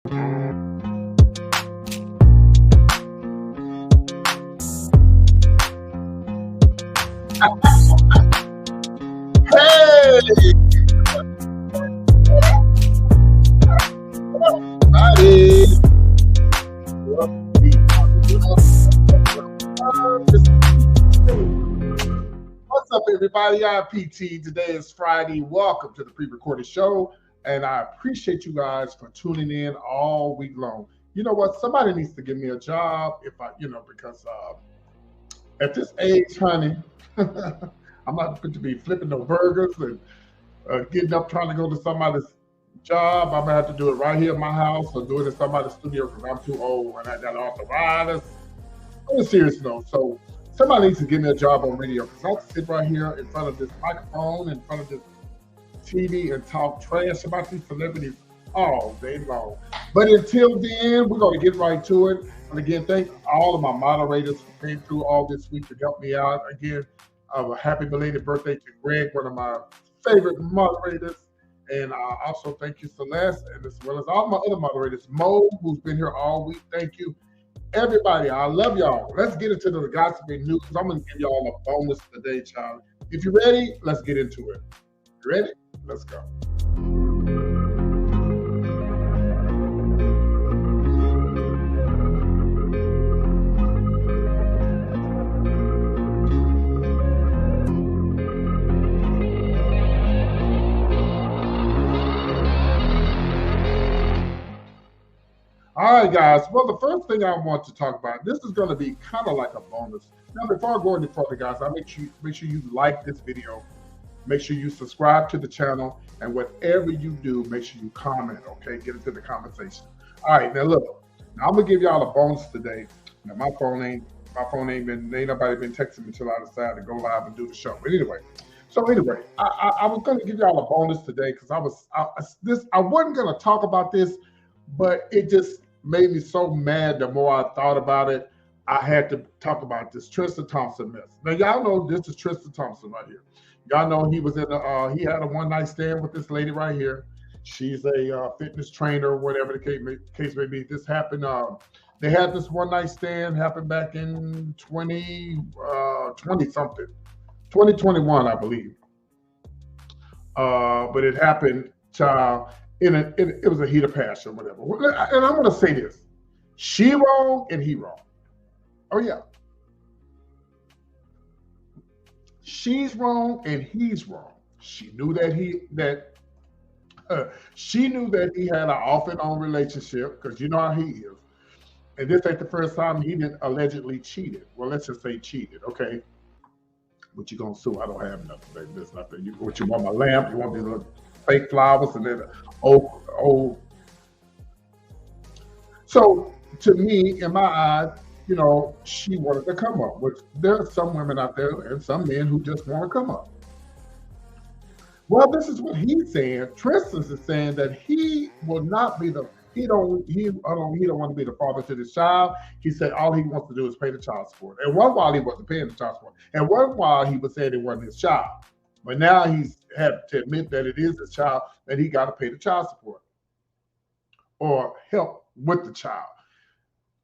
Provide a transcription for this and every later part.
Hey, buddy. What's up, everybody? I'm PT. Today is Friday. Welcome to the pre-recorded show, and I appreciate you guys for tuning in all week long. You know what? Somebody needs to give me a job because at this age, honey, I'm not going to be flipping no burgers and getting up trying to go to somebody's job. I'm gonna have to do it right here in my house or do it in somebody's studio because I'm too old and I got arthritis. On a serious note, so somebody needs to give me a job on radio because I can sit right here in front of this microphone, in front of this TV, and talk trash about these celebrities all day long. But until then, we're going to get right to it. And again, thank all of my moderators who came through all this week to help me out. Again, a happy belated birthday to Greg, one of my favorite moderators. And also thank you, Celeste, and as well as all my other moderators. Mo, who's been here all week, thank you. Everybody, I love y'all. Let's get into the gossiping news. I'm going to give y'all a bonus today, child. If you're ready, let's get into it. You ready? Let's go. All right, guys. Well, the first thing I want to talk about, this is going to be kind of like a bonus. Now, before I go any further, guys, I make sure you like this video. Make sure you subscribe to the channel, and whatever you do, make sure you comment. Okay, get into the conversation. All right, now look. Now I'm gonna give y'all a bonus today. Now ain't nobody been texting me until I decided to go live and do the show. But anyway, I was gonna give y'all a bonus today because I wasn't gonna talk about this, but it just made me so mad the more I thought about it. I had to talk about this Tristan Thompson mess. Now, y'all know this is Tristan Thompson right here. Y'all know he was he had a one-night stand with this lady right here. She's a fitness trainer, whatever the case may be. This happened, they had this one-night stand happened back in 2021, I believe. But it happened, child, it was a heat of passion, whatever. And I'm gonna say this: she wrong and he wrong. Oh yeah, she's wrong and he's wrong. She knew that she knew that he had an off and on relationship because you know how he is. And this ain't the first time he didn't allegedly cheated. Well, let's just say cheated, okay? What you gonna sue? I don't have nothing, baby. There's nothing. You want my lamp? You want these little fake flowers and then old. So to me, in my eyes, you know, she wanted to come up. Which there are some women out there and some men who just want to come up. Well, this is what he's saying. Tristan is saying that he will not be he don't want to be the father to this child. He said all he wants to do is pay the child support. And one while he wasn't paying the child support, and one while he was saying it wasn't his child. But now he's had to admit that it is his child, that he got to pay the child support or help with the child.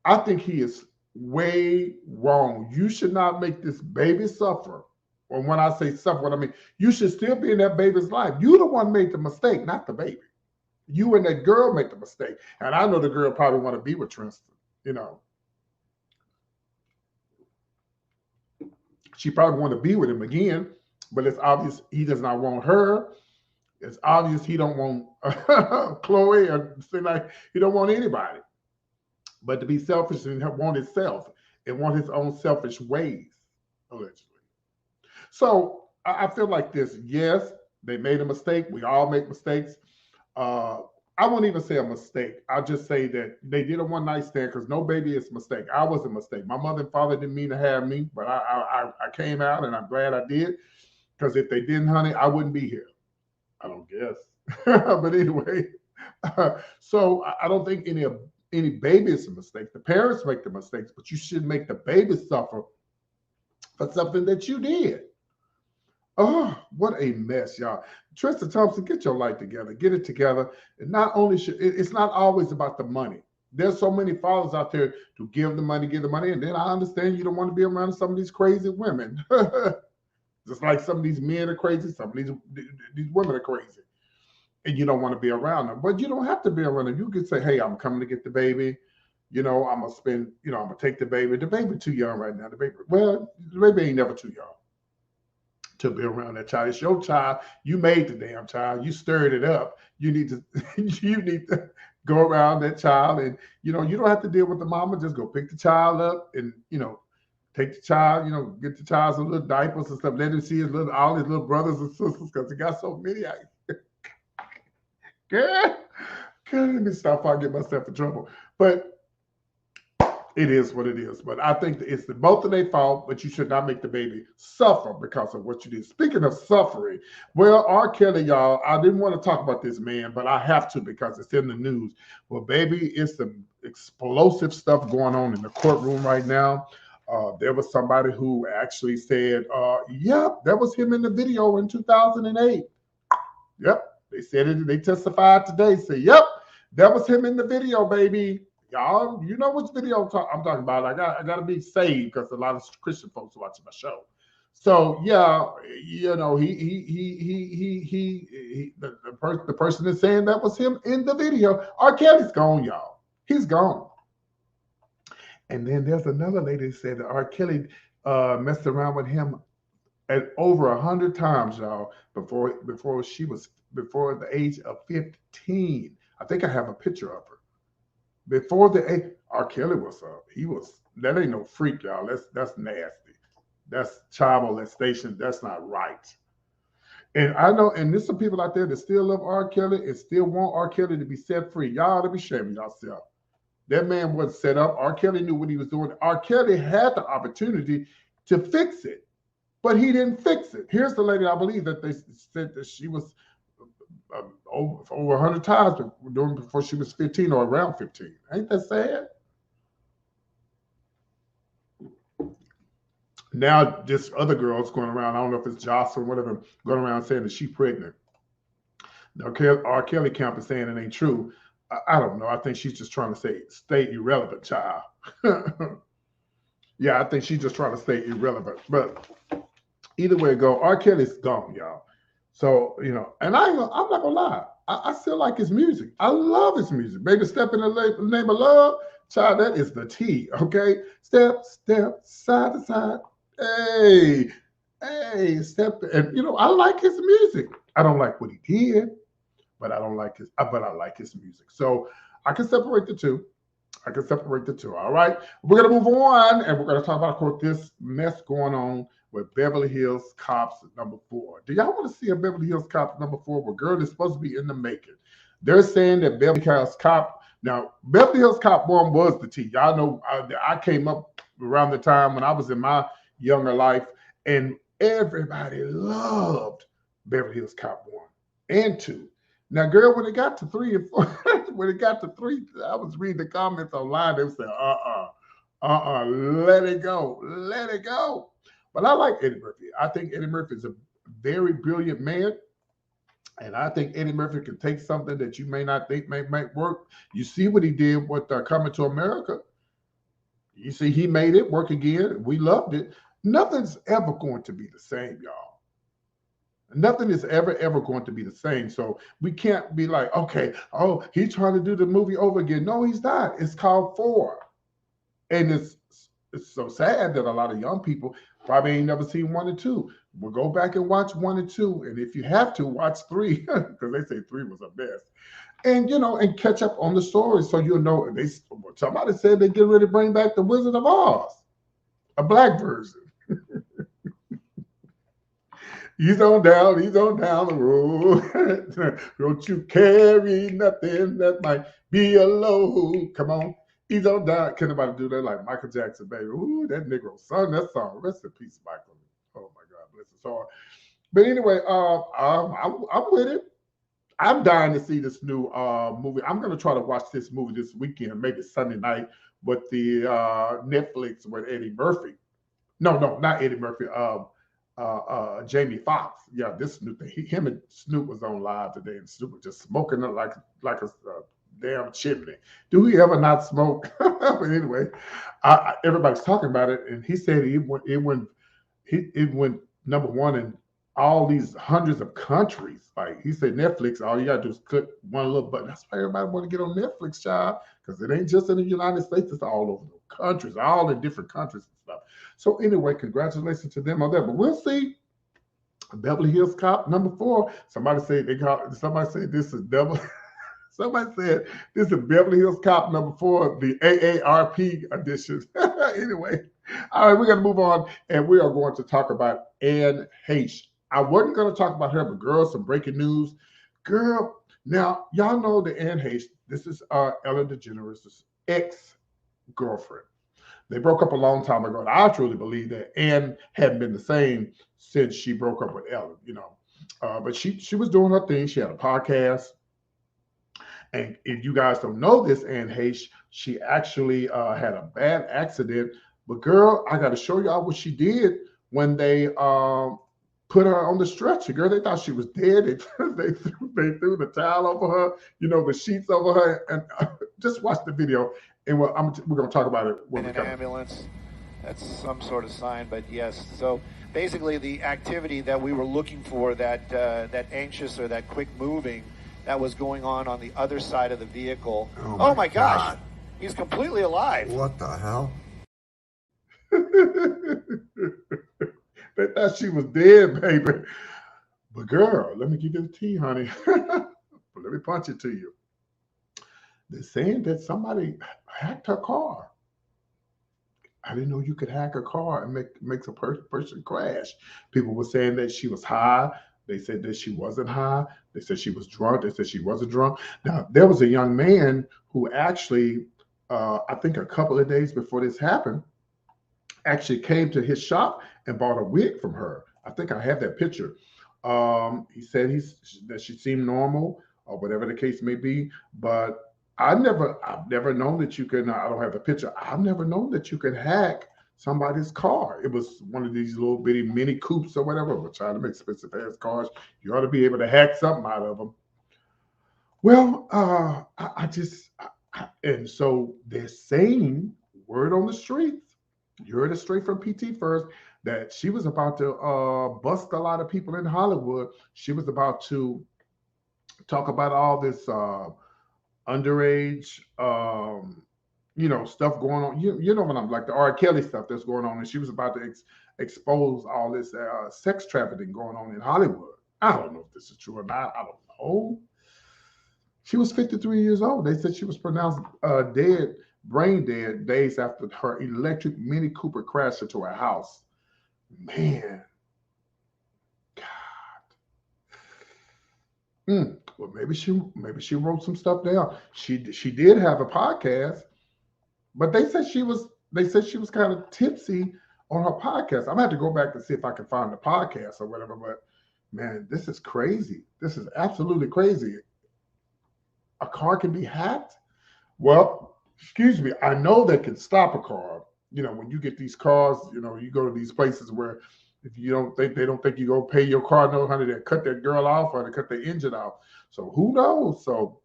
I think he is way wrong. You should not make this baby suffer. Or when I say suffer, what I mean, you should still be in that baby's life. You the one made the mistake, not the baby. You and that girl make the mistake. And I know the girl probably want to be with Tristan, you know. She probably want to be with him again, but it's obvious he does not want her. It's obvious he don't want Chloe, or seem like he don't want anybody. But to be selfish and want himself and want his own selfish ways, allegedly. So I feel like this. Yes, they made a mistake. We all make mistakes. I won't even say a mistake. I'll just say that they did a one-night stand because no baby is a mistake. I was a mistake. My mother and father didn't mean to have me, but I came out and I'm glad I did. Because if they didn't, honey, I wouldn't be here. I don't guess. But anyway, so I don't think any baby is a mistake. The parents make the mistakes, but you shouldn't make the baby suffer for something that you did. Oh, what a mess, y'all. Tristan Thompson, get your life together. Get it together. And not only it's not always about the money. There's so many fathers out there to give the money, give the money. And then I understand you don't want to be around some of these crazy women. Just like some of these men are crazy, some of these women are crazy. And you don't want to be around them. But you don't have to be around them. You can say, hey, I'm coming to get the baby. I'm gonna spend, I'm gonna take the baby. The baby too young right now. The baby ain't never too young to be around that child. It's your child. You made the damn child. You stirred it up. You need to you need to go around that child, and you don't have to deal with the mama. Just go pick the child up and take the child. Get the child some little diapers and stuff. Let him see all his little brothers and sisters because he got so many. Girl, let me stop before I get myself in trouble. But it is what it is. But I think it's both of their fault, but you should not make the baby suffer because of what you did. Speaking of suffering, well, Kelly, y'all, I didn't want to talk about this man, but I have to because it's in the news. Well, baby, it's some explosive stuff going on in the courtroom right now. There was somebody who actually said, yep, that was him in the video in 2008. Yep, they said it. They testified today. Say, yep, that was him in the video, baby. Y'all, you know which video I'm talking about. I got to be saved because a lot of Christian folks are watching my show. So yeah, the person is saying that was him in the video. Kelly's gone, y'all. He's gone. And then there's another lady that said that Kelly messed around with him at over 100 times, y'all, before the age of 15. I think I have a picture of her. Before the Kelly was that ain't no freak, y'all. That's nasty. That's child molestation. That's not right. And I know, and there's some people out there that still love Kelly and still want Kelly to be set free. Y'all to be shaming yourself. That man wasn't set up. Kelly knew what he was doing. Kelly had the opportunity to fix it, but he didn't fix it. Here's the lady, I believe that they said that she was over 100 times before she was 15 or around 15. Ain't that sad? Now, this other girl's going around, I don't know if it's Jocelyn or whatever, going around saying that she's pregnant. Now, Kelly camp is saying it ain't true. I don't know. I think she's just trying to stay irrelevant, child. Yeah, I think she's just trying to stay irrelevant. But either way it go, Kelly's gone, y'all. So, and I'm not going to lie. I still like his music. I love his music. Baby, step in the name of love. Child, that is the T, okay? Step, side to side. Hey, step. And, I like his music. I don't like what he did, but I like his music. So I can separate the two. All right. We're going to move on, and we're going to talk about, of course, this mess going on with Beverly Hills Cops #4. Do y'all want to see a Beverly Hills Cops #4? Well, girl, is supposed to be in the making. They're saying that Beverly Hills Cop, now, Beverly Hills Cop 1 was the T. Y'all know I came up around the time when I was in my younger life, and everybody loved Beverly Hills Cop 1 and 2. Now, girl, when it got to 3 and 4, I was reading the comments online. They were saying, let it go. But I like Eddie Murphy. I think Eddie Murphy is a very brilliant man. And I think Eddie Murphy can take something that you may not think might work. You see what he did with Coming to America. You see, he made it work again. We loved it. Nothing's ever going to be the same, y'all. Nothing is ever going to be the same. So we can't be like, okay, he's trying to do the movie over again. No, he's not. It's called 4. And it's so sad that a lot of young people probably ain't never seen 1 and 2. We'll go back and watch 1 and 2. And if you have to, watch 3, because they say 3 was a mess. And, and catch up on the story so you'll know. Somebody said they get ready to bring back the Wizard of Oz, a black version. He's on down the road. Don't you carry nothing that might be a load. Come on. He's on down. Can anybody do that like Michael Jackson, baby? Ooh, that Negro sung that song. Rest in peace, Michael. Oh, my God. Bless his heart. But anyway, I'm with it. I'm dying to see this new movie. I'm going to try to watch this movie this weekend, maybe Sunday night, with the Netflix with Eddie Murphy. No, not Eddie Murphy. Jamie Foxx. Yeah, this Snoop thing. Him and Snoop was on live today, and Snoop was just smoking it like a damn chimney. Do we ever not smoke? But anyway, everybody's talking about it, and he said it went number one in all these hundreds of countries. Like he said, Netflix, all you gotta do is click one little button. That's why everybody want to get on Netflix, child, because it ain't just in the United States, it's all over the countries, all in different countries and stuff. So anyway, congratulations to them on that. But we'll see. Beverly Hills Cop #4. Somebody said this is double. Somebody said this is Beverly Hills Cop #4, the AARP edition. Anyway, all right, we're going to move on, and we are going to talk about Anne Heche. I wasn't going to talk about her, but girl, some breaking news. Girl, now, y'all know that Anne Heche, this is Ellen DeGeneres' ex-girlfriend. They broke up a long time ago, and I truly believe that Anne hadn't been the same since she broke up with Ellen, But she was doing her thing. She had a podcast. And if you guys don't know this, Anne Heche, she actually had a bad accident. But girl, I got to show y'all what she did when they put her on the stretcher. Girl, they thought she was dead. They threw the towel over her, the sheets over her. And just watch the video. And we're going to talk about it when in an ambulance. That's some sort of sign, but yes. So basically, the activity that we were looking for, that anxious or that quick moving, that was going on the other side of the vehicle. Oh my gosh, he's completely alive. What the hell? They thought she was dead, baby. But girl, let me give you the tea, honey. Let me punch it to you. They're saying that somebody hacked her car. I didn't know you could hack a car and makes a person crash. People were saying that she was high. They said that she wasn't high. They said she was drunk. They said she wasn't drunk. Now, there was a young man who actually, I think a couple of days before this happened, actually came to his shop and bought a wig from her. I think I have that picture. He said that she seemed normal or whatever the case may be, but I've never known that you can. I don't have the picture. I've never known that you could hack somebody's car. It was one of these little bitty mini coupes or whatever. We're trying to make expensive ass cars. You ought to be able to hack something out of them. Well, and so they're saying, word on the streets, you heard it straight from PT first, that she was about to bust a lot of people in Hollywood. She was about to talk about all this underage, stuff going on. You know what I'm like, the Rkelly stuff that's going on, and she was about to expose all this sex trafficking going on in Hollywood. I don't know if this is true or not. I don't know. She was 53 years old. They said she was pronounced dead, brain dead, days after her electric Mini Cooper crashed into her house. Man, God. Well, maybe she wrote some stuff down. She did have a podcast, but they said she was kind of tipsy on her podcast. I'm gonna have to go back and see if I can find the podcast or whatever. But man, this is crazy. This is absolutely crazy. A car can be hacked. Well, excuse me. I know they can stop a car. When you get these cars, you go to these places where if they don't think you go pay your car no honey, they cut that girl off or they cut the engine off. So who knows? So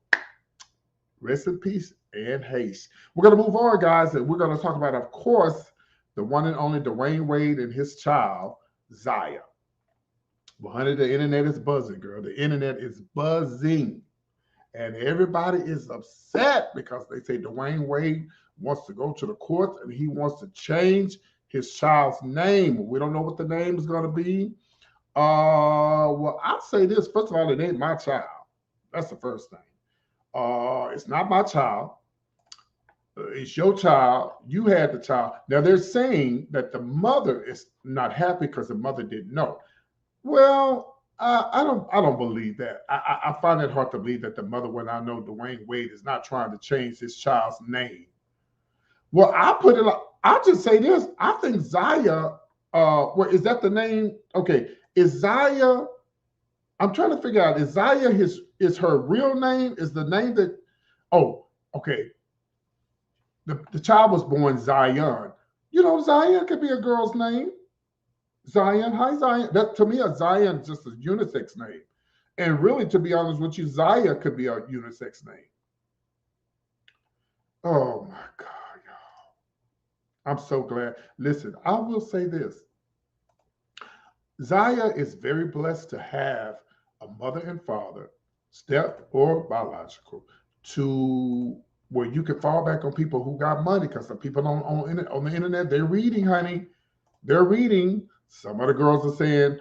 rest in peace, Anne Heche. We're going to move on, guys, and we're going to talk about, of course, the one and only Dwyane Wade and his child, Zaya. Well, honey, the internet is buzzing, girl. The internet is buzzing. And everybody is upset because they say Dwyane Wade wants to go to the courts and he wants to change his child's name. We don't know what the name is going to be. Well, I'll say this. First of all, it ain't my child. That's the first thing. It's not my child. It's your child. You had the child. Now they're saying that the mother is not happy because the mother didn't know. Well, I don't believe that. I find it hard to believe that the mother would not know Dwyane Wade is not trying to change his child's name. Well, I'll just say this. I think Zaya, well, is that the name? Okay. Is Zaya, I'm trying to figure out, is Zaya is her real name? Is the name that, oh, okay. The child was born Zion. Zion could be a girl's name. Zion. Hi, Zion. That to me, a Zion is just a unisex name. And really, to be honest with you, Zaya could be a unisex name. Oh my God, y'all. I'm so glad. Listen, I will say this. Zaya is very blessed to have a mother and father, step or biological, to where you can fall back on people who got money because the people on the internet, they're reading, honey. They're reading. Some of the girls are saying,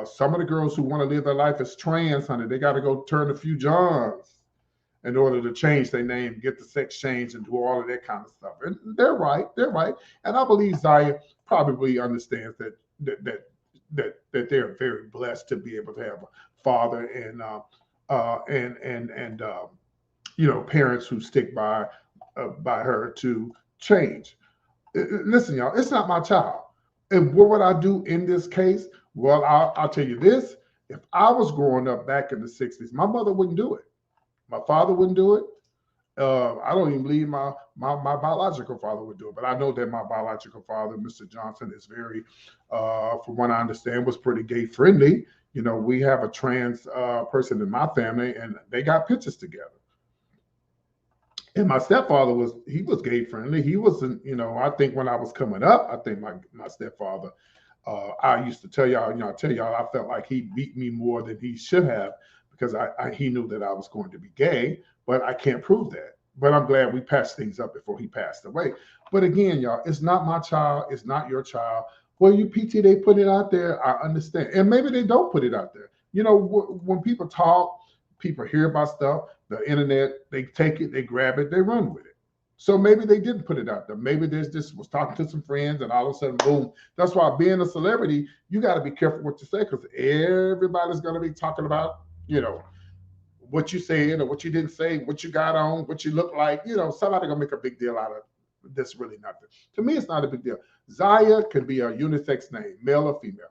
some of the girls who want to live their life as trans, honey, they got to go turn a few Johns in order to change their name, get the sex change, and do all of that kind of stuff. And they're right. They're right. And I believe Zaya probably understands that they're very blessed to be able to have a father and parents who stick by her to change. Listen, y'all, it's not my child. And what would I do in this case? Well, I'll tell you this. If I was growing up back in the 60s, my mother wouldn't do it. My father wouldn't do it. I don't even believe my biological father would do it, but I know that my biological father, Mr. Johnson, is very, from what I understand, was pretty gay friendly. You know, we have a trans person in my family, and they got pictures together. And my stepfather he was gay friendly. He wasn't, I think when I was coming up, I think my stepfather, I used to tell y'all, I felt like he beat me more than he should have because he knew that I was going to be gay, but I can't prove that. But I'm glad we patched things up before he passed away. But again, y'all, it's not my child. It's not your child. Well, you PT, they put it out there. I understand. And maybe they don't put it out there. You know, when people talk, people hear about stuff, the internet, they take it, they grab it, they run with it. So maybe they didn't put it out there. Maybe there's just was talking to some friends and all of a sudden, boom. That's why being a celebrity, you got to be careful what you say because everybody's going to be talking about, what you said or what you didn't say, what you got on, what you look like. Somebody going to make a big deal out of this really nothing. To me, it's not a big deal. Zaya can be a unisex name, male or female.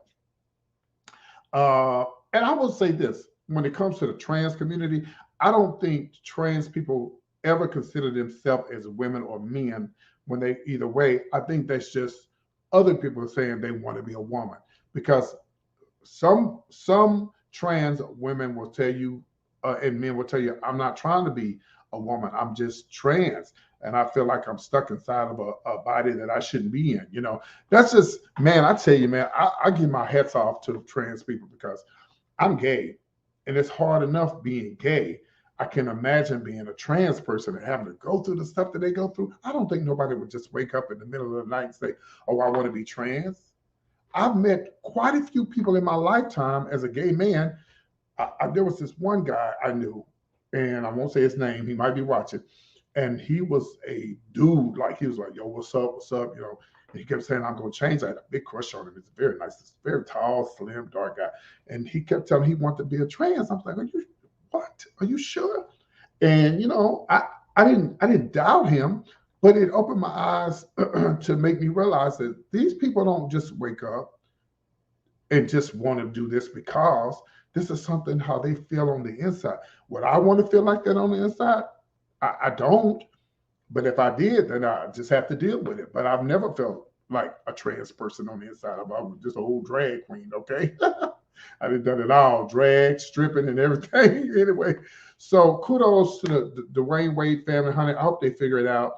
And I will say this, when it comes to the trans community, I don't think trans people ever consider themselves as women or men when they either way. I think that's just other people saying they want to be a woman because some trans women will tell you and men will tell you, I'm not trying to be a woman. I'm just trans. And I feel like I'm stuck inside of a body that I shouldn't be in. That's just, man, I tell you, man, I give my hats off to trans people because I'm gay. And it's hard enough being gay. I can imagine being a trans person and having to go through the stuff that they go through. I don't think nobody would just wake up in the middle of the night and say, oh, I want to be trans. I've met quite a few people in my lifetime as a gay man. There was this one guy I knew, and I won't say his name. He might be watching. And he was a dude, like he was like, yo, what's up? What's up? And he kept saying, I'm going to change. I had a big crush on him. He's very nice. He's very tall, slim, dark guy. And he kept telling me he wanted to be a trans. I was like, what? Are you sure? And, I didn't doubt him, but it opened my eyes to make me realize that these people don't just wake up and just want to do this because this is something how they feel on the inside. Would I want to feel like that on the inside? I don't. But if I did, then I just have to deal with it. But I've never felt like a trans person on the inside. I was just a whole drag queen, okay? I done it all, drag, stripping, and everything. Anyway, so kudos to the Dwyane Wade family, honey. I hope they figure it out.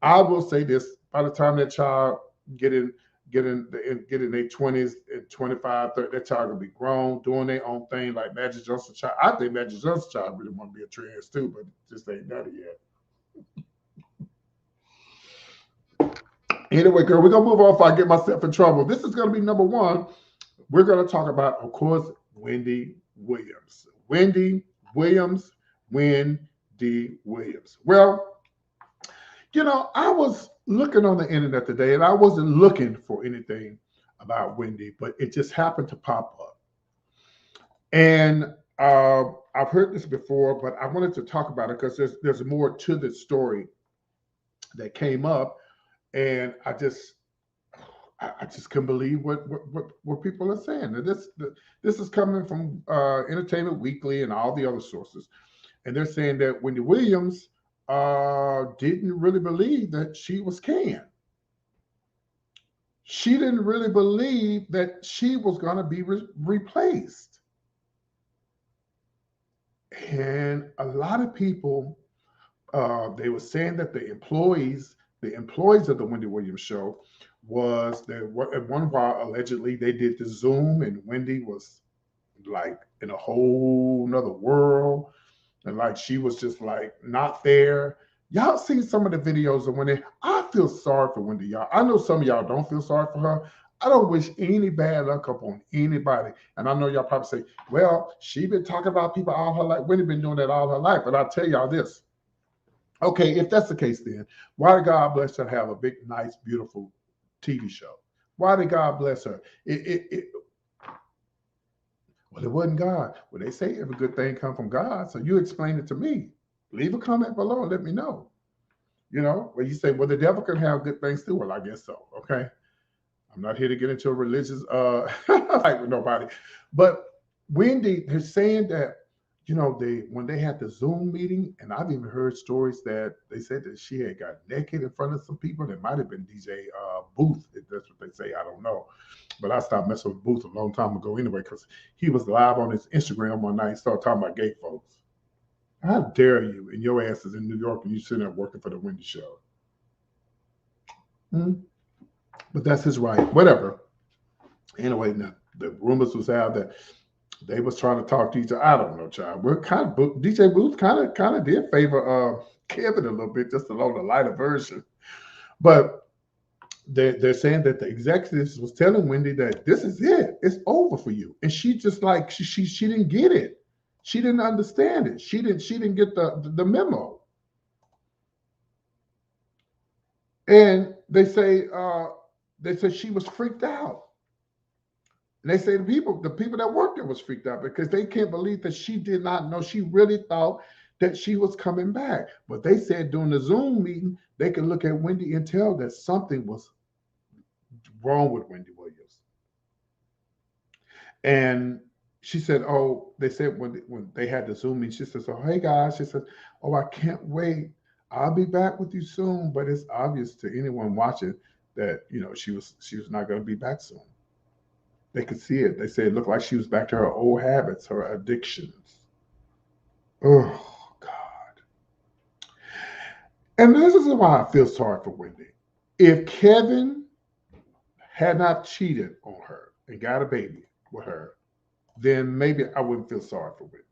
I will say this: by the time that child get in their 20s and 25, 30, that child will be grown, doing their own thing, like Magic Johnson's child. I think Magic Johnson's child really want to be a trans too, but just ain't done it yet. Anyway, girl, we're going to move on if I get myself in trouble. This is going to be number one. We're going to talk about, of course, Wendy Williams. Wendy Williams. Well, I was looking on the internet today, and I wasn't looking for anything about Wendy, but it just happened to pop up. And I've heard this before, but I wanted to talk about it because there's more to the story that came up. And I just couldn't believe what people are saying. And this is coming from Entertainment Weekly and all the other sources, and they're saying that Wendy Williams didn't really believe that she was canned. she didn't really believe that she was going to be replaced. And a lot of people, they were saying that the employees of the Wendy Williams show, was that at one while allegedly they did the Zoom and Wendy was like in a whole nother world, and like she was just like not there. Y'all seen some of the videos of Wendy? I feel sorry for Wendy, y'all. I know some of y'all don't feel sorry for her. I don't wish any bad luck upon anybody. And I know y'all probably say, well, she been talking about people all her life. Wendy been doing that all her life. But I'll tell y'all this. Okay, if that's the case, then why did God bless her to have a big, nice, beautiful TV show? Why did God bless her? Well, it wasn't God. Well, they say every good thing come from God. So you explain it to me. Leave a comment below and let me know. You know, where you say, well, the devil can have good things too. Well, I guess so. Okay. I'm not here to get into a religious fight with nobody. But Wendy is saying that, you know, when they had the Zoom meeting, and I've even heard stories that they said that she had got naked in front of some people. It might have been DJ Booth, if that's what they say. I don't know. But I stopped messing with Booth a long time ago anyway, because he was live on his Instagram one night and started talking about gay folks. How dare you? And your ass is in New York and you sitting there working for the Wendy show. Hmm? But that's his right. Whatever. Anyway, now, the rumors was out that they was trying to talk to each other. I don't know, child. We're kind of DJ Booth kind of did favor Kevin a little bit, just along the lighter version. But they're saying that the executives was telling Wendy that this is it. It's over for you. And she just like she didn't get it. She didn't understand it. She didn't get the memo. And they say she was freaked out. And they say the people that worked there was freaked out because they can't believe that she did not know. She really thought that she was coming back. But they said during the Zoom meeting, they could look at Wendy and tell that something was wrong with Wendy Williams. And she said, oh, they said when they had the Zoom meeting, she said, oh, hey guys, she said, oh, I can't wait. I'll be back with you soon. But it's obvious to anyone watching that, you know, she was not going to be back soon. They could see it. They said it looked like she was back to her old habits, her addictions. Oh, God. And this is why I feel sorry for Wendy. If Kevin had not cheated on her and got a baby with her, then maybe I wouldn't feel sorry for Wendy.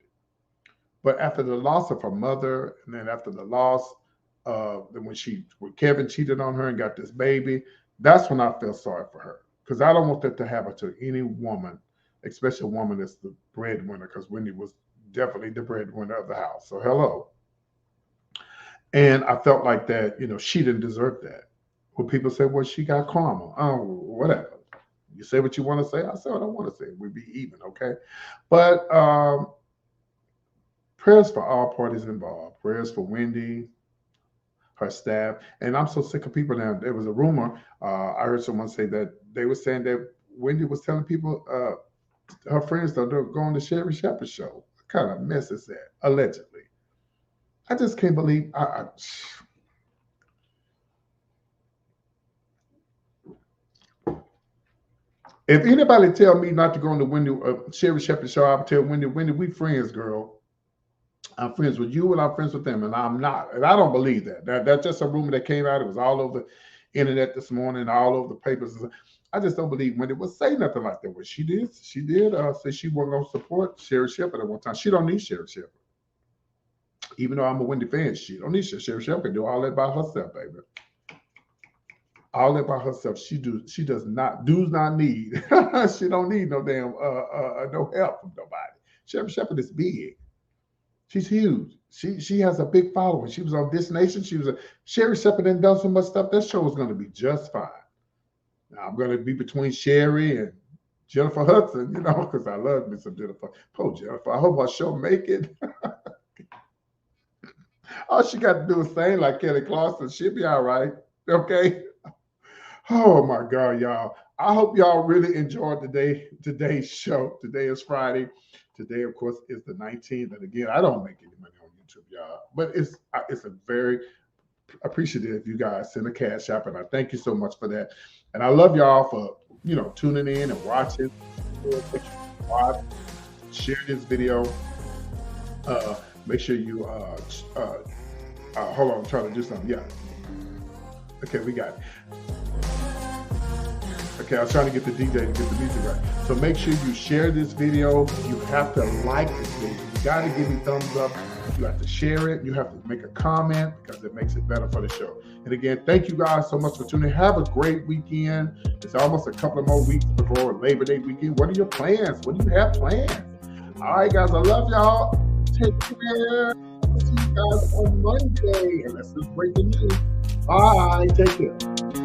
But after the loss of her mother, and then after the loss when Kevin cheated on her and got this baby, that's when I feel sorry for her. Because I don't want that to happen to any woman, especially a woman that's the breadwinner, because Wendy was definitely the breadwinner of the house. So hello. And I felt like that, you know, she didn't deserve that. When people say, well, she got karma. Oh, whatever. You say what you want to say. I say what I want to say. We'd be even, okay? But prayers for all parties involved. Prayers for Wendy, her staff. And I'm so sick of people now. There was a rumor. I heard someone say that they were saying that Wendy was telling people, her friends, that they're going to Sherry Shepherd's show. What kind of mess is that? Allegedly. I just can't believe. If anybody tell me not to go on the Wendy Sherry Shepherd show, I would tell Wendy, we friends, girl. I'm friends with you and I'm friends with them, and I'm not. And I don't believe that. That's just a rumor that came out. It was all over the internet this morning, all over the papers. I just don't believe Wendy would say nothing like that. What she did say she wasn't going to support Sherry Shepherd at one time. She don't need Sherry Shepherd. Even though I'm a Wendy fan, she don't need Sherry Shepherd can do all that by herself, baby. All that by herself. She does not need. She don't need no damn no help from nobody. Sherry Shepherd is big. She's huge. She has a big following. She was on This Nation. Sherry Shepherd and done so much stuff. That show is going to be just fine. Now I'm going to be between Sherry and Jennifer Hudson, you know, because I love me some Jennifer. Poor Jennifer. I hope our show make it. All she got to do is sing like Kelly Clarkson. She'll be all right. Okay. Oh my God, y'all. I hope y'all really enjoyed today's show. Today is Friday. Today, of course, is the 19th. And again, I don't make any money on YouTube, y'all. But it's a very appreciative you guys send a cash app, and I thank you so much for that. And I love y'all for tuning in and watching. Share this video. Make sure you hold on, I'm trying to do something. Yeah. Okay, we got it. Okay, I was trying to get the DJ to get the music right. So make sure you share this video. You have to like this video. You got to give me thumbs up. You have to share it. You have to make a comment because it makes it better for the show. And again, thank you guys so much for tuning in. Have a great weekend. It's almost a couple of more weeks before Labor Day weekend. What are your plans? What do you have planned? All right, guys, I love y'all. Take care. I'll see you guys on Monday. And let's just break the news. Bye. Take care.